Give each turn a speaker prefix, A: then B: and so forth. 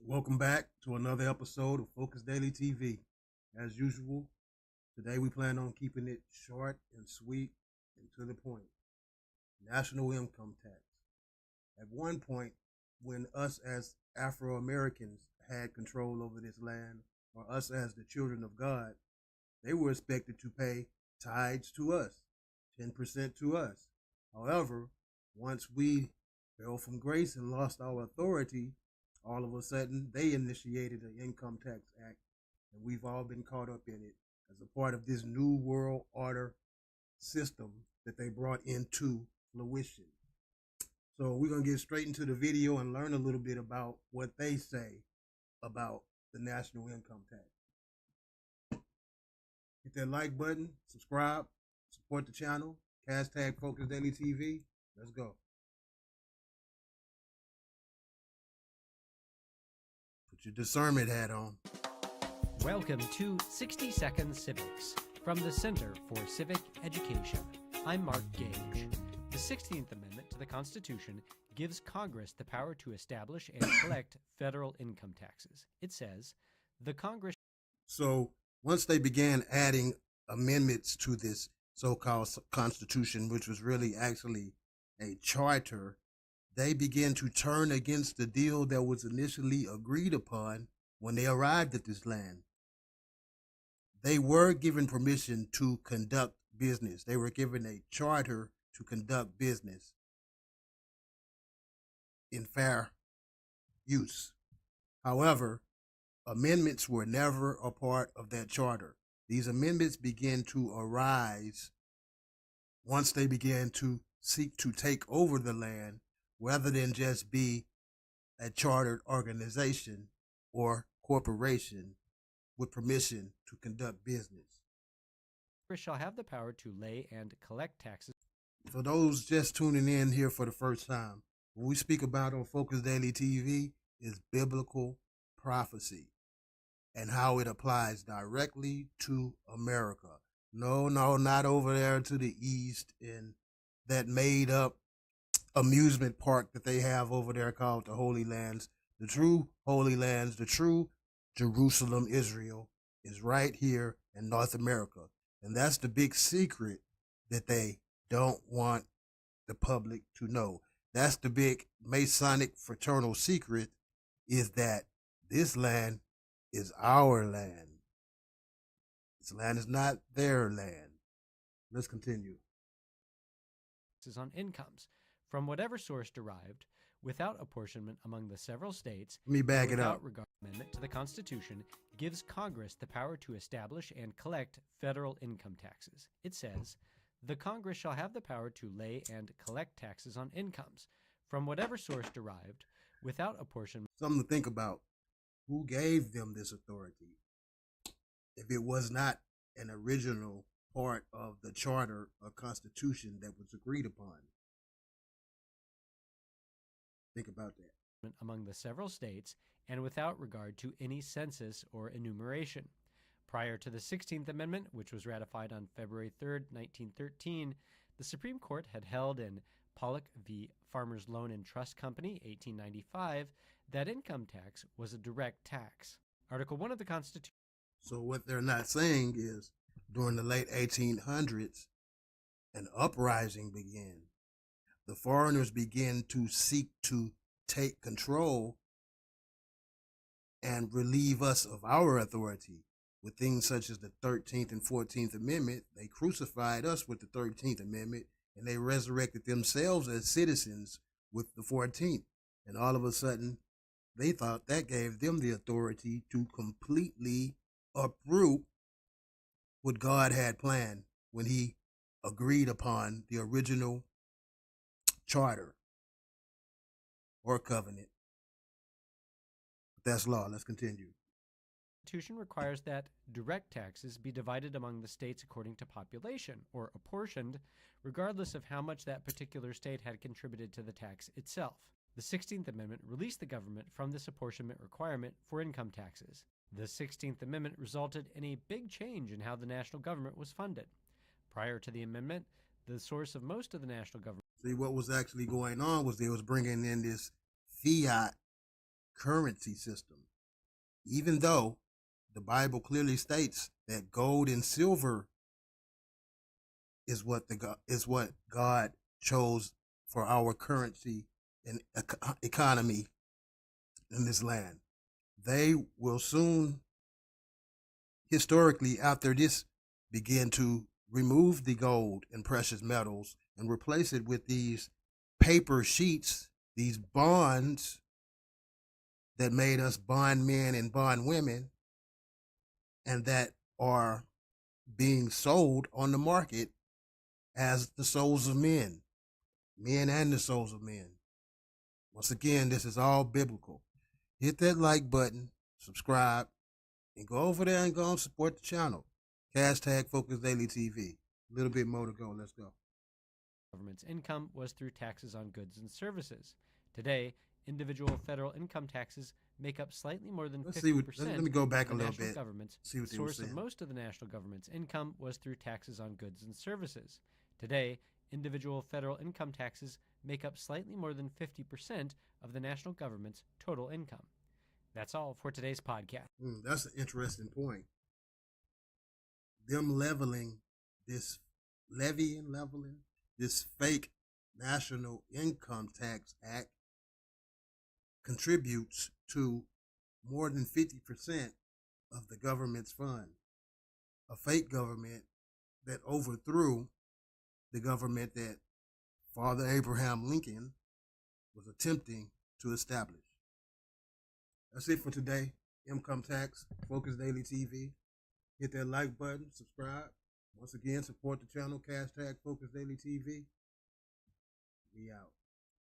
A: Welcome back to another episode of Focus Daily TV. As usual, today we plan on keeping it short and sweet and to the point. National income tax. At one point, when us as Afro Americans had control over this land, or us as the children of God, they were expected to pay tithes to us, 10% to us. However, once we fell from grace and lost our authority, all of a sudden they initiated an income tax act, and we've all been caught up in it as a part of this new world order system that they brought into fruition. So we're going to get straight into the video and learn a little bit about what they say about the national income tax. Hit that like button, subscribe, support the channel, hashtag Focus Daily TV. Let's go. Put your discernment hat on.
B: Welcome to 60 Second Civics from the Center for Civic Education. I'm Mark Gage. The 16th Amendment to the Constitution gives Congress the power to establish and collect federal income taxes. It says, the Congress...
A: So once they began adding amendments to this so-called Constitution, which was really actually a charter, they began to turn against the deal that was initially agreed upon when they arrived at this land. They were given permission to conduct business. They were given a charter to conduct business in fair use. However, amendments were never a part of that charter. These amendments began to arise once they began to seek to take over the land rather than just be a chartered organization or corporation with permission to conduct business.
B: Congress shall have the power to lay and collect taxes.
A: For those just tuning in here for the first time, what we speak about on Focus Daily TV is biblical prophecy and how it applies directly to America. No, not over there to the east in that made up amusement park that they have over there called the Holy Lands. The true Holy Lands, the true Jerusalem, Israel, is right here in North America. And that's the big secret that they don't want the public to know. That's the big Masonic fraternal secret, is that this land is our land. This land is not their land. Let's continue.
B: On incomes from whatever source derived, without apportionment among the several states.
A: Let me back it up.
B: Without regard, amendment to the Constitution gives Congress the power to establish and collect federal income taxes. It says, the Congress shall have the power to lay and collect taxes on incomes from whatever source derived, without apportionment.
A: Something to think about. Who gave them this authority? If it was not an original part of the charter or constitution that was agreed upon. Think about that.
B: Among the several states and without regard to any census or enumeration. Prior to the 16th Amendment, which was ratified on February 3, 1913, the Supreme Court had held in Pollock v. Farmers Loan and Trust Company, 1895, that income tax was a direct tax. Article 1 of the Constitution.
A: So what they're not saying is during the late 1800s, an uprising began. The foreigners began to seek to take control and relieve us of our authority with things such as the 13th and 14th Amendment. They crucified us with the 13th Amendment, and they resurrected themselves as citizens with the 14th. And all of a sudden, they thought that gave them the authority to completely uproot what God had planned when he agreed upon the original charter or covenant. But that's law. Let's continue.
B: The Constitution requires that direct taxes be divided among the states according to population, or apportioned, regardless of how much that particular state had contributed to the tax itself. The 16th Amendment released the government from this apportionment requirement for income taxes. The 16th Amendment resulted in a big change in how the national government was funded. Prior to the amendment, the source of most of the national government.
A: See, what was actually going on was they was bringing in this fiat currency system, even though the Bible clearly states that gold and silver is what God chose for our currency and economy in this land. They will soon, historically, after this, begin to remove the gold and precious metals and replace it with these paper sheets, these bonds that made us bond men and bond women, and that are being sold on the market as the souls of men and the souls of men. Once again, this is all biblical. Hit that like button, subscribe, and go over there and go and support the channel. Hashtag Focus Daily TV. A little bit more to go. Let's go.
B: Government's income was through taxes on goods and services. Today, individual federal income taxes make up slightly more than 50%
A: let me go back
B: of the
A: a little
B: national
A: bit.
B: government's
A: See what they were
B: source of
A: saying.
B: most of the national government's income was through taxes on goods and services. Today, individual federal income taxes make up slightly more than 50% of the national government's total income. That's all for today's podcast.
A: That's an interesting point. Them leveling this this fake National Income Tax Act contributes to more than 50% of the government's fund. A fake government that overthrew the government that Father Abraham Lincoln was attempting to establish. That's it for today. Income Tax, Focus Daily TV. Hit that like button, subscribe. Once again, support the channel, hashtag Focus Daily TV. We out.